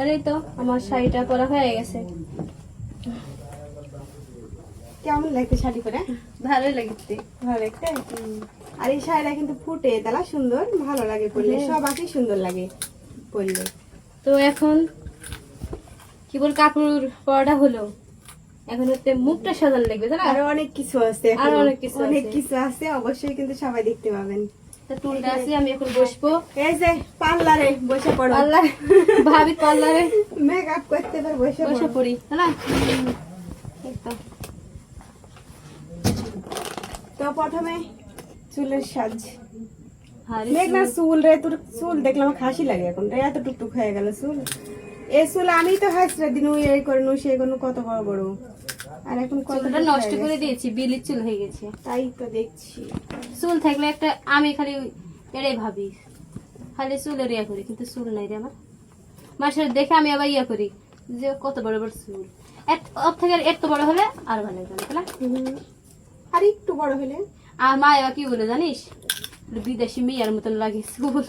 আরে তো আমার শাড়িটা পরা হয়ে গেছে। কেমন লাগছে শাড়ি পরে? ভালোই লাগছে। ভালো লাগছে। আর এই শাড়িটা কিন্তু ফুটে তালা সুন্দর, ভালো লাগে পরলে, সবাইকে সুন্দর লাগে পরলে। তো এখন কি বল, কাপড় পরাটা হলো, এখন হচ্ছে মুখটা সাজানো লাগবে, তাই না? আরো অনেক কিছু আছে, আরো অনেক কিছু আছে, অবশ্যই কিন্তু সবাই দেখতে পাবেন। টুলটা আছে, আমি এখন বসবো। এই যে পার্লারে বসে পড়ো, পার্লারে ভাবি পার্লারে মেকআপ করতে পার বসে পড়ি, তাই না? তো প্রথমে চুলের সাজ। হারি দেখ না চুল রে, তোর চুল দেখলাম আমার খাসি লাগে এখন রে, এত টুকটুক হয়ে গেল চুল। এই চুল আমি তো হাসরা দিন এই করে নু সেই কোনো কত বড় বড়, আর এখন চুলটা নষ্ট করে দিয়েছি, বিলির চুল হয়ে গেছে। তাই তো দেখছি। চুল থাকলে একটা, আমি খালি এটাই ভাবি, খালি চুলের ইয়া করি, কিন্তু চুল নাই রে আমার। মাসের দেখে আমি আবার ইয়া করি যে কত বড় বড় চুল, ওর থেকে একটু বড় হলে আর ভালো লাগবে, তাই না? আর একটু বড় হলে। আর মা এবার কি বলে জানিস, বিদেশি মেয়ের মতন লাগে চুল,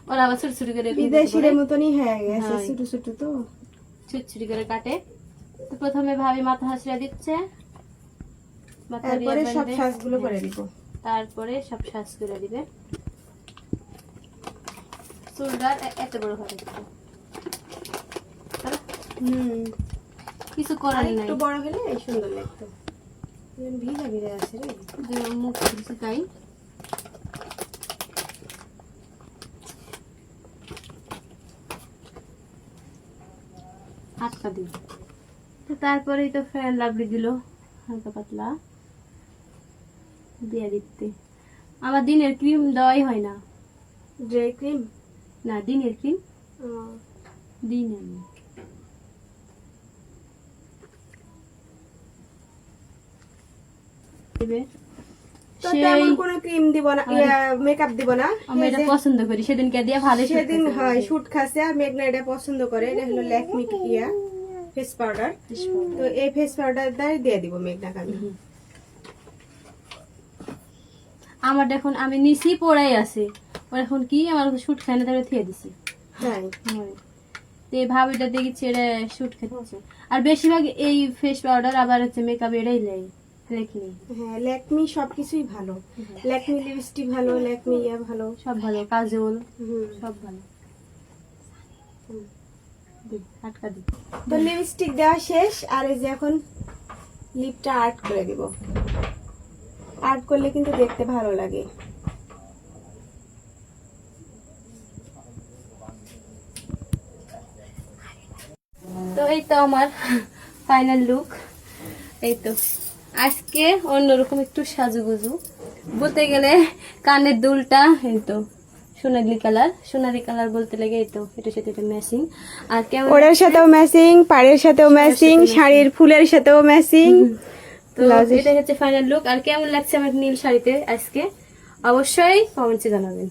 ওরা আবার ছোট ছোট করে বিদেশির মতনই হয়ে গেছে, ছোট ছোট তো ছোট ছোট করে কাটে। তো প্রথমে ভাবি মাথা হাসড়া দিচ্ছে, তারপরে সব সাজগুলো করে দিব, তারপরে সব সাজ করে দিবে। চুলটা এত বড় হবে, কিছু করার নাই, একটু বড় হলে সুন্দর লাগতো। ভিজা ভিজা আছে রে, মুখ খুলছে তাই। হাতটা দিই, তারপরেই তো ফ্যান লাভলি দিল হালকা পাতলা দিয়ে দিতে। আমার দিনের ক্রিম দেওয়াই হয় না। ডে ক্রিম না, দিনের ক্রিম দিনের না। তো তেমন কোনো ক্রিম দিব না, মেকআপ দিব না। আমি এটা পছন্দ করি, সেদিনকে দিয়ে ভালো, সেদিন হয় শুট খাসে, আর মেঘনা এটা পছন্দ করে। এটা হলো ল্যাকমি কিয়া ফেস পাউডার। তো এই ফেস পাউডার দিয়ে দিব মেঘনা কামি। আমার দেখুন আমি নিচি পড়াই আছে, ওর এখন কি আমার শুট খাই না, তাহলে থিয়ে দিছি। তাই তো এই ভাবিটা দেখছি এটা শুট খেতে। আর বেশিরভাগ এই ফেস পাউডার আবার হচ্ছে মেকআপ এটাই নেই, ল্যাকমি। হ্যাঁ, ল্যাকমি সবকিছুই ভালো, ল্যাকমি লিপস্টিক ভালো, ল্যাকমি ইয়া ভালো, সব ভালো, কাজল সব ভালো। আটকা দি। তো লিপস্টিক দেওয়া শেষ, আর এই যে এখন লিপটা আর্ট করে দিব। আর্ট করলে কিন্তু দেখতে ভালো লাগে। তো এই তো আমার ফাইনাল লুক। এই তো আজকে অন্যরকম একটু সাজুগুজু বলতে গেলে, কানের দুলটা এই তো সোনালি কালার বলতে লাগে, এই তো এটার সাথে এটা ম্যাচিং। আর কেমন, ওড়ের সাথেও ম্যাচিং, পাড়ের সাথেও ম্যাচিং, শাড়ির ফুলের সাথেও ম্যাচিং। তো এটা হচ্ছে ফাইনাল লুক। আর কেমন লাগছে আমার নীল শাড়িতে আজকে, অবশ্যই কমেন্টে জানাবেন।